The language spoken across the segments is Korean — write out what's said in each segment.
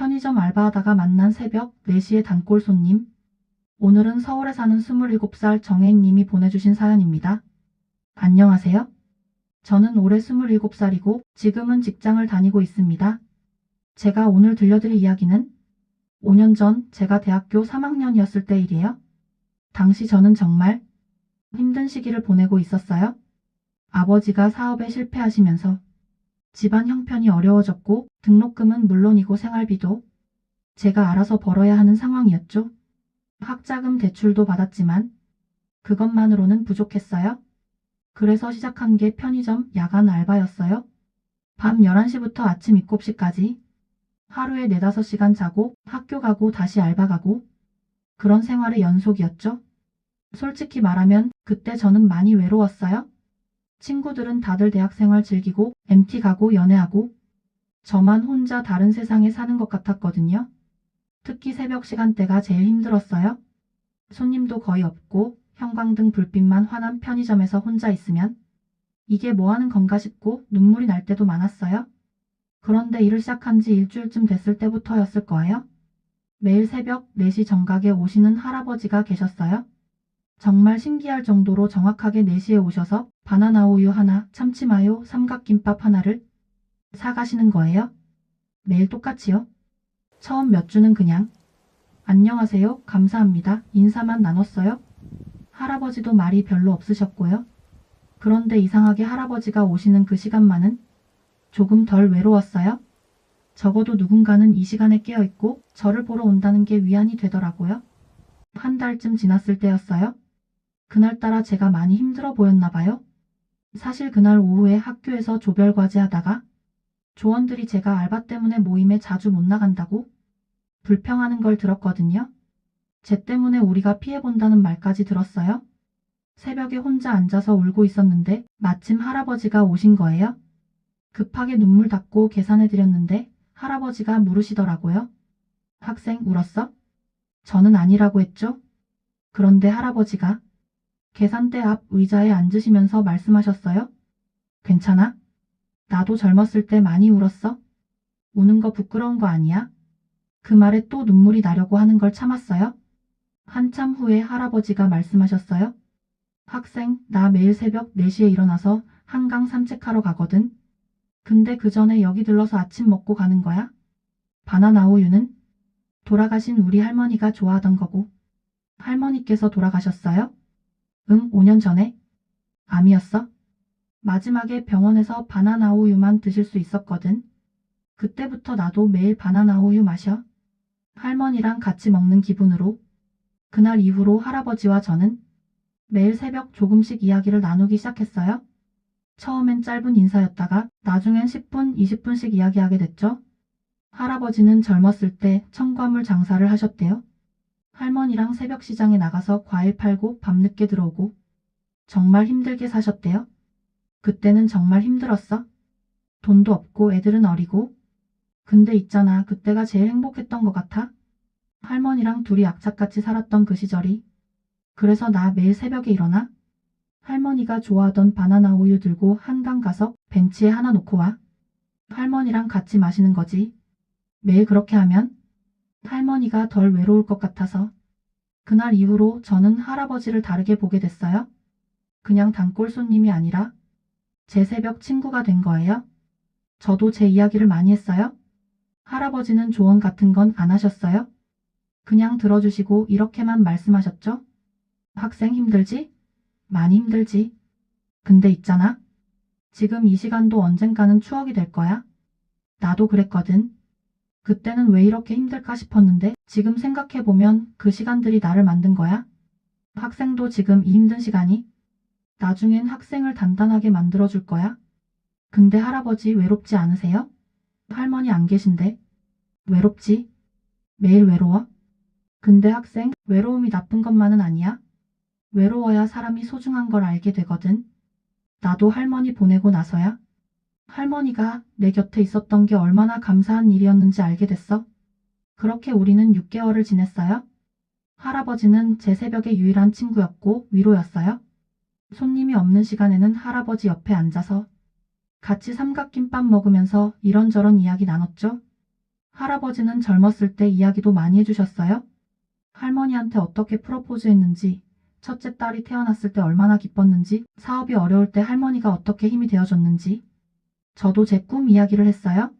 편의점 알바하다가 만난 새벽 4시에 단골 손님. 오늘은 서울에 사는 27살 정혜인님이 보내주신 사연입니다. 안녕하세요. 저는 올해 27살이고 지금은 직장을 다니고 있습니다. 제가 오늘 들려드릴 이야기는 5년 전 제가 대학교 3학년이었을 때 일이에요. 당시 저는 정말 힘든 시기를 보내고 있었어요. 아버지가 사업에 실패하시면서 집안 형편이 어려워졌고 등록금은 물론이고 생활비도 제가 알아서 벌어야 하는 상황이었죠. 학자금 대출도 받았지만 그것만으로는 부족했어요. 그래서 시작한 게 편의점 야간 알바였어요. 밤 11시부터 아침 7시까지 하루에 4~5시간 자고 학교 가고 다시 알바 가고 그런 생활의 연속이었죠. 솔직히 말하면 그때 저는 많이 외로웠어요. 친구들은 다들 대학생활 즐기고 MT 가고 연애하고 저만 혼자 다른 세상에 사는 것 같았거든요. 특히 새벽 시간대가 제일 힘들었어요. 손님도 거의 없고 형광등 불빛만 환한 편의점에서 혼자 있으면 이게 뭐 하는 건가 싶고 눈물이 날 때도 많았어요. 그런데 일을 시작한 지 일주일쯤 됐을 때부터였을 거예요. 매일 새벽 4시 정각에 오시는 할아버지가 계셨어요. 정말 신기할 정도로 정확하게 4시에 오셔서 바나나 우유 하나, 참치마요, 삼각김밥 하나를 사가시는 거예요. 매일 똑같이요. 처음 몇 주는 그냥 안녕하세요, 감사합니다, 인사만 나눴어요. 할아버지도 말이 별로 없으셨고요. 그런데 이상하게 할아버지가 오시는 그 시간만은 조금 덜 외로웠어요. 적어도 누군가는 이 시간에 깨어있고 저를 보러 온다는 게 위안이 되더라고요. 한 달쯤 지났을 때였어요. 그날따라 제가 많이 힘들어 보였나 봐요. 사실 그날 오후에 학교에서 조별과제 하다가 조원들이 제가 알바 때문에 모임에 자주 못 나간다고 불평하는 걸 들었거든요. 쟤 때문에 우리가 피해본다는 말까지 들었어요. 새벽에 혼자 앉아서 울고 있었는데 마침 할아버지가 오신 거예요. 급하게 눈물 닦고 계산해드렸는데 할아버지가 물으시더라고요. 학생 울었어? 저는 아니라고 했죠. 그런데 할아버지가 계산대 앞 의자에 앉으시면서 말씀하셨어요. 괜찮아? 나도 젊었을 때 많이 울었어. 우는 거 부끄러운 거 아니야? 그 말에 또 눈물이 나려고 하는 걸 참았어요. 한참 후에 할아버지가 말씀하셨어요. 학생, 나 매일 새벽 4시에 일어나서 한강 산책하러 가거든. 근데 그 전에 여기 들러서 아침 먹고 가는 거야. 바나나 우유는 돌아가신 우리 할머니가 좋아하던 거고. 할머니께서 돌아가셨어요? 응, 5년 전에. 암이었어? 마지막에 병원에서 바나나 우유만 드실 수 있었거든. 그때부터 나도 매일 바나나 우유 마셔. 할머니랑 같이 먹는 기분으로. 그날 이후로 할아버지와 저는 매일 새벽 조금씩 이야기를 나누기 시작했어요. 처음엔 짧은 인사였다가 나중엔 10분, 20분씩 이야기하게 됐죠. 할아버지는 젊었을 때 첨가물 장사를 하셨대요. 할머니랑 새벽 시장에 나가서 과일 팔고 밤늦게 들어오고 정말 힘들게 사셨대요. 그때는 정말 힘들었어. 돈도 없고 애들은 어리고. 근데 있잖아, 그때가 제일 행복했던 것 같아. 할머니랑 둘이 악착같이 살았던 그 시절이. 그래서 나 매일 새벽에 일어나 할머니가 좋아하던 바나나 우유 들고 한강 가서 벤치에 하나 놓고 와. 할머니랑 같이 마시는 거지. 매일 그렇게 하면 할머니가 덜 외로울 것 같아서. 그날 이후로 저는 할아버지를 다르게 보게 됐어요. 그냥 단골 손님이 아니라 제 새벽 친구가 된 거예요. 저도 제 이야기를 많이 했어요. 할아버지는 조언 같은 건 안 하셨어요. 그냥 들어주시고 이렇게만 말씀하셨죠. 학생 힘들지? 많이 힘들지. 근데 있잖아. 지금 이 시간도 언젠가는 추억이 될 거야. 나도 그랬거든. 그때는 왜 이렇게 힘들까 싶었는데 지금 생각해보면 그 시간들이 나를 만든 거야. 학생도 지금 이 힘든 시간이 나중엔 학생을 단단하게 만들어줄 거야. 근데 할아버지 외롭지 않으세요? 할머니 안 계신데. 외롭지? 매일 외로워? 근데 학생, 외로움이 나쁜 것만은 아니야. 외로워야 사람이 소중한 걸 알게 되거든. 나도 할머니 보내고 나서야 할머니가 내 곁에 있었던 게 얼마나 감사한 일이었는지 알게 됐어. 그렇게 우리는 6개월을 지냈어요. 할아버지는 제 새벽의 유일한 친구였고 위로였어요. 손님이 없는 시간에는 할아버지 옆에 앉아서 같이 삼각김밥 먹으면서 이런저런 이야기 나눴죠. 할아버지는 젊었을 때 이야기도 많이 해주셨어요. 할머니한테 어떻게 프로포즈했는지, 첫째 딸이 태어났을 때 얼마나 기뻤는지, 사업이 어려울 때 할머니가 어떻게 힘이 되어줬는지. 저도 제 꿈 이야기를 했어요.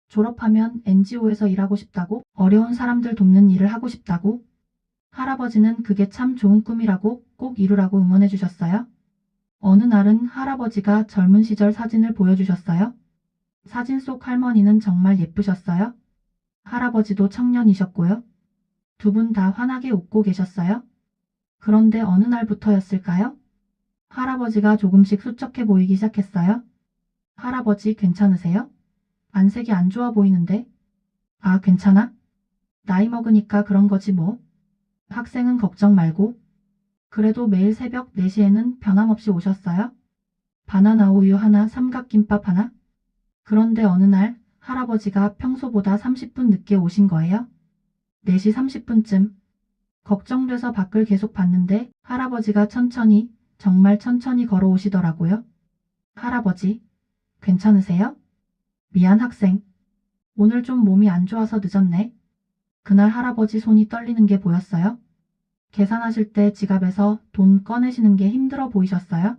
졸업하면 NGO에서 일하고 싶다고, 어려운 사람들 돕는 일을 하고 싶다고. 할아버지는 그게 참 좋은 꿈이라고 꼭 이루라고 응원해 주셨어요. 어느 날은 할아버지가 젊은 시절 사진을 보여주셨어요. 사진 속 할머니는 정말 예쁘셨어요. 할아버지도 청년이셨고요. 두 분 다 환하게 웃고 계셨어요. 그런데 어느 날부터였을까요? 할아버지가 조금씩 수척해 보이기 시작했어요. 할아버지 괜찮으세요? 안색이 안 좋아 보이는데. 아, 괜찮아? 나이 먹으니까 그런 거지 뭐. 학생은 걱정 말고. 그래도 매일 새벽 4시에는 변함없이 오셨어요. 바나나 우유 하나, 삼각김밥 하나. 그런데 어느 날 할아버지가 평소보다 30분 늦게 오신 거예요. 4시 30분쯤. 걱정돼서 밖을 계속 봤는데 할아버지가 천천히, 정말 천천히 걸어오시더라고요. 할아버지, 괜찮으세요? 미안 학생. 오늘 좀 몸이 안 좋아서 늦었네. 그날 할아버지 손이 떨리는 게 보였어요. 계산하실 때 지갑에서 돈 꺼내시는 게 힘들어 보이셨어요.